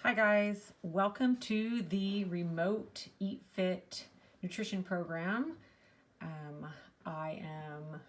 Hi guys, welcome to the remote Eatfit nutrition program. I am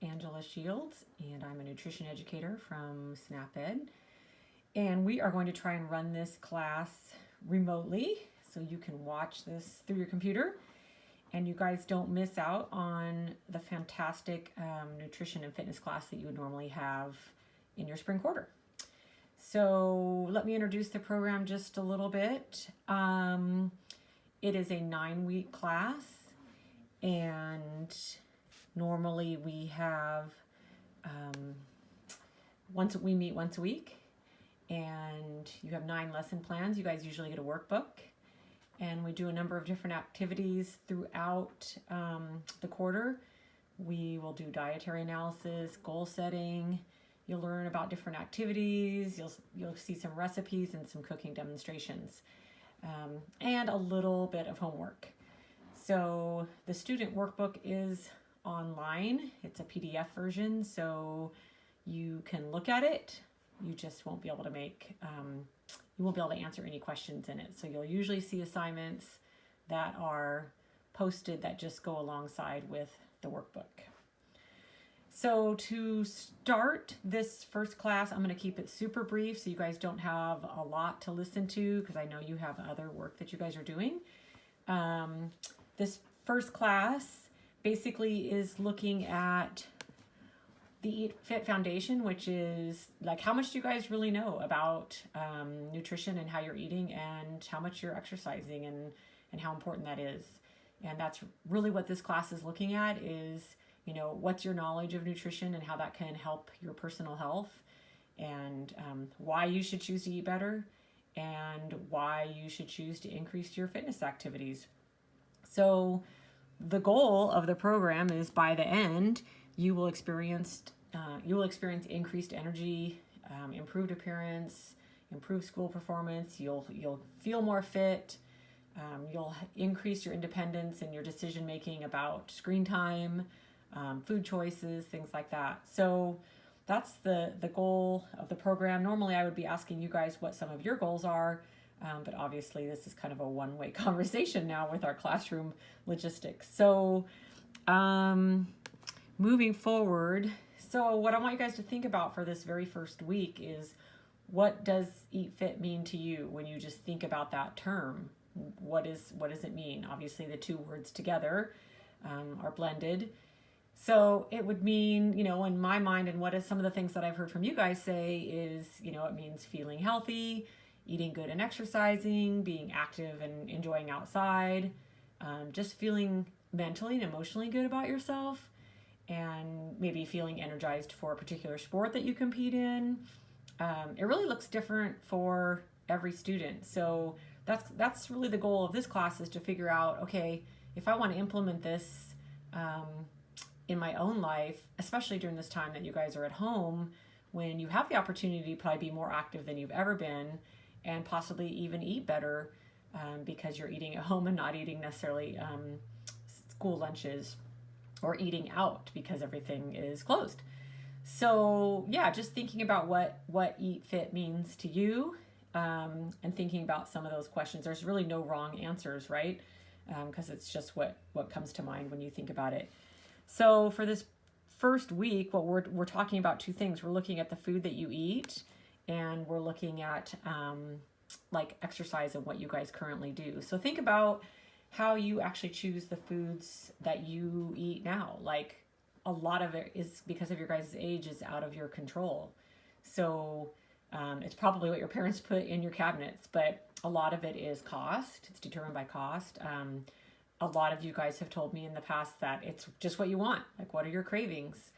Angela Shields and I'm a nutrition educator from SnapEd. And we are going to try and run this class remotely so you can watch this through your computer and you guys don't miss out on the fantastic nutrition and fitness class that you would normally have in your spring quarter. So let me introduce the program just a little bit. It is a 9-week class, and normally we have we meet once a week, and you have 9 lesson plans. You guys usually get a workbook, and we do a number of different activities throughout the quarter. We will do dietary analysis, goal setting. You'll learn about different activities, you'll see some recipes and some cooking demonstrations, and a little bit of homework. So the student workbook is online. It's a PDF version, so you can look at it. You just won't be able to you won't be able to answer any questions in it. So you'll usually see assignments that are posted that just go alongside with the workbook. So to start this first class, I'm going to keep it super brief so you guys don't have a lot to listen to because I know you have other work that you guys are doing. This first class basically is looking at the Eatfit Foundation, which is like how much do you guys really know about nutrition and how you're eating and how much you're exercising and how important that is. And that's really what this class is looking at is, you know, what's your knowledge of nutrition and how that can help your personal health, and why you should choose to eat better, and why you should choose to increase your fitness activities. So the goal of the program is by the end, you will experience increased energy, improved appearance, improved school performance. You'll feel more fit. You'll increase your independence and your decision making about screen time, food choices, things like that. So that's the goal of the program. Normally I would be asking you guys what some of your goals are, but obviously this is kind of a one-way conversation now with our classroom logistics. So moving forward, so what I want you guys to think about for this very first week is, what does Eat Fit mean to you when you just think about that term? What does it mean? Obviously the two words together are blended. So it would mean, you know, in my mind, and what is some of the things that I've heard from you guys say is, you know, it means feeling healthy, eating good and exercising, being active and enjoying outside, just feeling mentally and emotionally good about yourself, and maybe feeling energized for a particular sport that you compete in. It really looks different for every student. So that's really the goal of this class, is to figure out, okay, if I want to implement this in my own life, especially during this time that you guys are at home, when you have the opportunity to probably be more active than you've ever been, and possibly even eat better because you're eating at home and not eating necessarily school lunches or eating out because everything is closed. So yeah, just thinking about what Eat Fit means to you, and thinking about some of those questions. There's really no wrong answers, right? Because it's just what comes to mind when you think about it. So for this first week, what we're talking about two things. We're looking at the food that you eat, and we're looking at like exercise and what you guys currently do. So think about how you actually choose the foods that you eat now. Like, a lot of it is because of your guys' age is out of your control. So it's probably what your parents put in your cabinets, but a lot of it is cost. It's determined by cost. A lot of you guys have told me in the past that it's just what you want. Like, what are your cravings?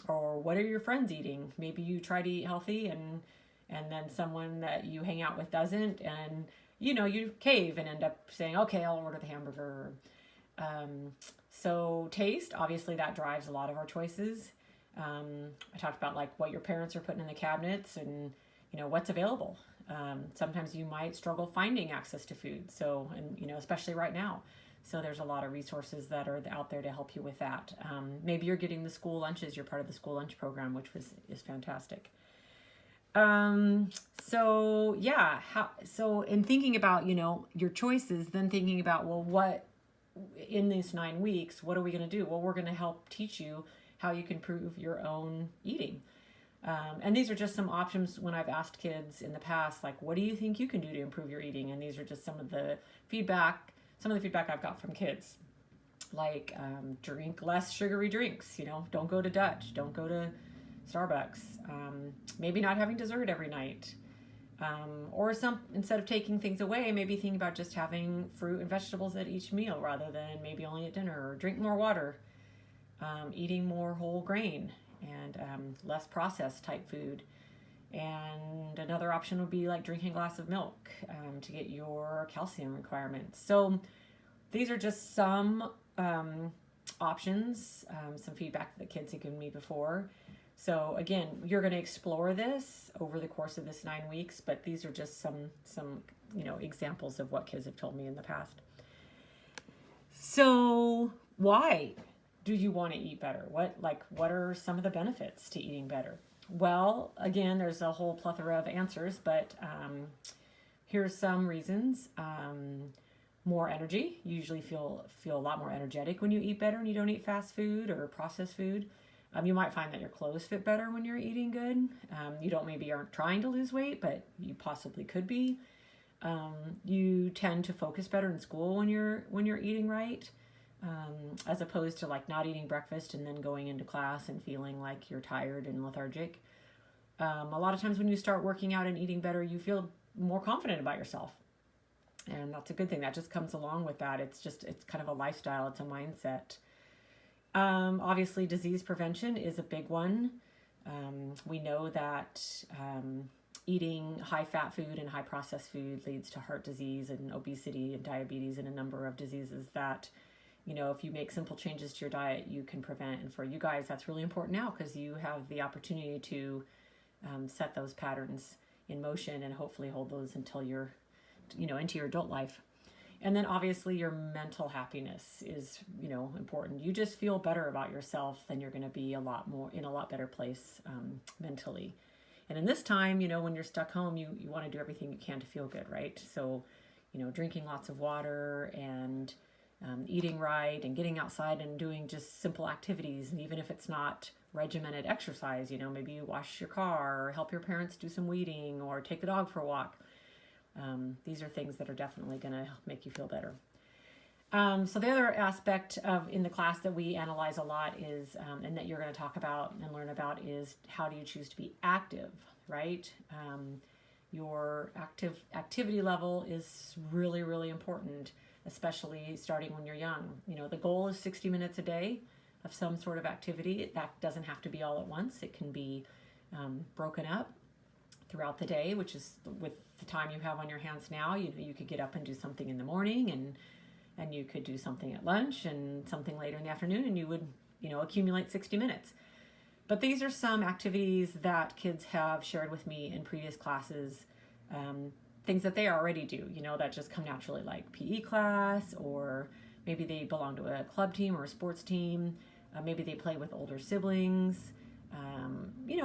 Or what are your friends eating? Maybe you try to eat healthy and then someone that you hang out with doesn't, and you know, you cave and end up saying, okay, I'll order the hamburger. So taste, obviously that drives a lot of our choices. I talked about like what your parents are putting in the cabinets and, you know, what's available. Sometimes you might struggle finding access to food. So, and you know, especially right now. So there's a lot of resources that are out there to help you with that. Maybe you're getting the school lunches. You're part of the school lunch program, which is fantastic. Um, so yeah, so in thinking about, your choices, then thinking about, well, what in these 9 weeks, what are we going to do? Well, we're going to help teach you how you can improve your own eating. And these are just some options when I've asked kids in the past, like, what do you think you can do to improve your eating? And these are just some of the feedback I've got from kids. Like, drink less sugary drinks, don't go to Dutch, don't go to Starbucks, maybe not having dessert every night. Or instead of taking things away, maybe think about just having fruit and vegetables at each meal rather than maybe only at dinner, or drink more water, eating more whole grain and less processed type food. And another option would be like drinking a glass of milk to get your calcium requirements. So these are just some options, some feedback that kids have given me before. So again, you're going to explore this over the course of this 9 weeks, but these are just some examples of what kids have told me in the past. So why do you want to eat better? What are some of the benefits to eating better? Well, again, there's a whole plethora of answers, but here's some reasons. More energy. You usually feel a lot more energetic when you eat better and you don't eat fast food or processed food. You might find that your clothes fit better when you're eating good. You aren't trying to lose weight, but you possibly could be. You tend to focus better in school when you're eating right, as opposed to like not eating breakfast and then going into class and feeling like you're tired and lethargic. A lot of times when you start working out and eating better, you feel more confident about yourself. And that's a good thing. That just comes along with that. It's kind of a lifestyle. It's a mindset. Obviously, disease prevention is a big one. We know that eating high-fat food and high-processed food leads to heart disease and obesity and diabetes and a number of diseases that, if you make simple changes to your diet, you can prevent. And for you guys, that's really important now because you have the opportunity to set those patterns in motion and hopefully hold those until you're, into your adult life. And then obviously your mental happiness is, important. You just feel better about yourself, then you're going to be in a lot better place mentally. And in this time, when you're stuck home, you want to do everything you can to feel good, right? So, drinking lots of water and eating right and getting outside and doing just simple activities. And even if it's not regimented exercise, maybe you wash your car or help your parents do some weeding or take the dog for a walk. These are things that are definitely going to make you feel better. So the other aspect in the class that we analyze a lot is, and that you're going to talk about and learn about, is how do you choose to be active, right? Your activity level is really, really important, especially starting when you're young. The goal is 60 minutes a day of some sort of activity. That doesn't have to be all at once. It can be broken up throughout the day, which is with the time you have on your hands now. You could get up and do something in the morning, and you could do something at lunch and something later in the afternoon, and you would accumulate 60 minutes. But these are some activities that kids have shared with me in previous classes, things that they already do, that just come naturally, like PE class, or maybe they belong to a club team or a sports team. Maybe they play with older siblings.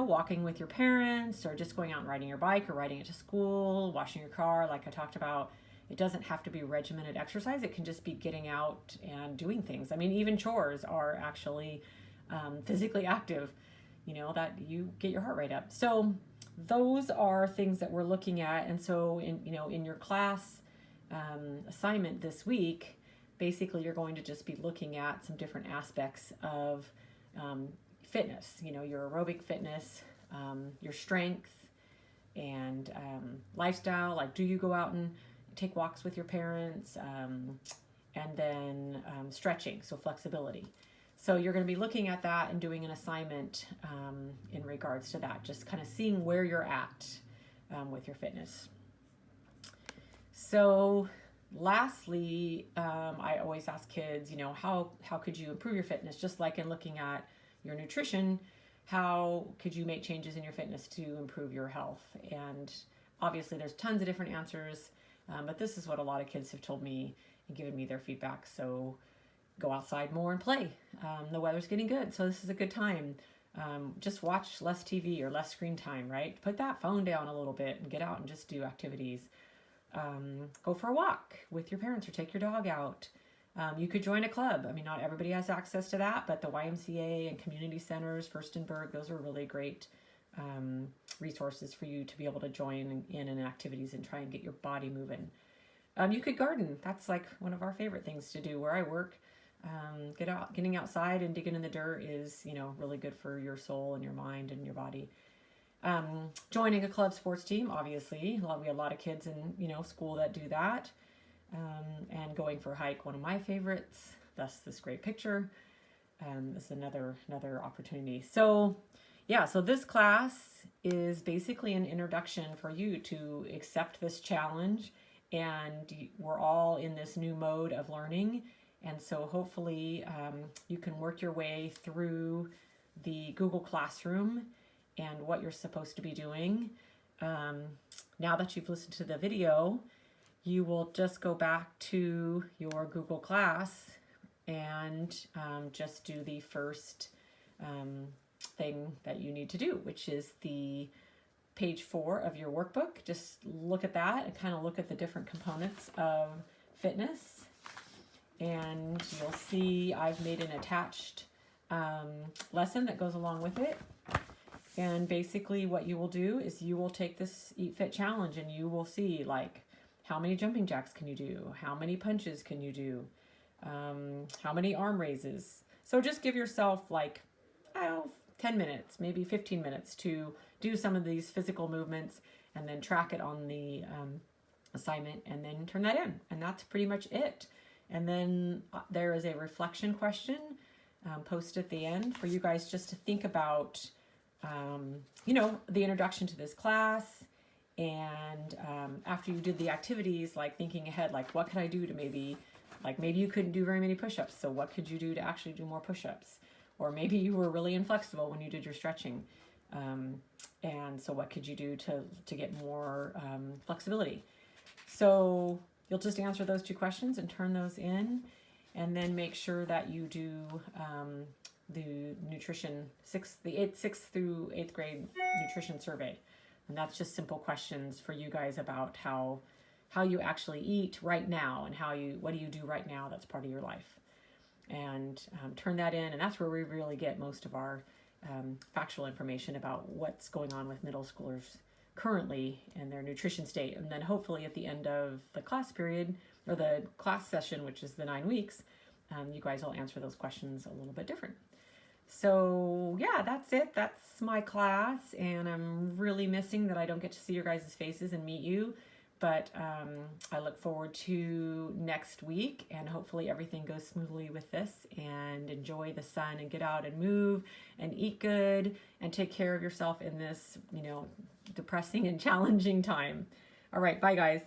Walking with your parents, or just going out and riding your bike, or riding it to school, washing your car, like I talked about. It doesn't have to be regimented exercise. It can just be getting out and doing things. I mean, even chores are actually physically active, that you get your heart rate up. So those are things that we're looking at. And so in your class assignment this week, basically you're going to just be looking at some different aspects of fitness, your aerobic fitness, your strength, and lifestyle. Like, do you go out and take walks with your parents? And then stretching, so flexibility. So you're going to be looking at that and doing an assignment in regards to that, just kind of seeing where you're at with your fitness. So lastly, I always ask kids, how could you improve your fitness? Just like in looking at your nutrition, how could you make changes in your fitness to improve your health? And obviously there's tons of different answers, but this is what a lot of kids have told me and given me their feedback. So go outside more and play. The weather's getting good, so this is a good time. Just watch less TV or less screen time, right? Put that phone down a little bit and get out and just do activities. Go for a walk with your parents or take your dog out. You could join a club. I mean, not everybody has access to that, but the YMCA and community centers, Furstenberg, those are really great resources for you to be able to join in activities and try and get your body moving. You could garden. That's like one of our favorite things to do where I work. Getting outside and digging in the dirt is, really good for your soul and your mind and your body. Joining a club sports team, obviously. We have a lot of kids in, school that do that. And going for a hike, one of my favorites. Thus this great picture. This is another opportunity. So this class is basically an introduction for you to accept this challenge, and we're all in this new mode of learning. And so hopefully you can work your way through the Google Classroom and what you're supposed to be doing. Now that you've listened to the video, you will just go back to your Google Class and just do the first thing that you need to do, which is the page 4 of your workbook. Just look at that and kind of look at the different components of fitness. And you'll see I've made an attached lesson that goes along with it. And basically what you will do is you will take this Eatfit challenge and you will see how many jumping jacks can you do? How many punches can you do? How many arm raises? So just give yourself 10 minutes, maybe 15 minutes to do some of these physical movements and then track it on the assignment and then turn that in. And that's pretty much it. And then there is a reflection question posted at the end for you guys just to think about, the introduction to this class. And after you did the activities, thinking ahead, what could I do to maybe you couldn't do very many push-ups. So what could you do to actually do more push-ups? Or maybe you were really inflexible when you did your stretching. And so what could you do to get more flexibility? So you'll just answer those 2 questions and turn those in, and then make sure that you do the nutrition, 6th through 8th grade nutrition survey. And that's just simple questions for you guys about how you actually eat right now and what do you do right now that's part of your life. And turn that in, and that's where we really get most of our factual information about what's going on with middle schoolers currently in their nutrition state. And then hopefully at the end of the class period or the class session, which is the 9 weeks, you guys will answer those questions a little bit different. So that's it. That's my class, and I'm really missing that I don't get to see your guys' faces and meet you. But I look forward to next week, and hopefully everything goes smoothly with this, and enjoy the sun and get out and move and eat good and take care of yourself in this, depressing and challenging time. All right. Bye, guys.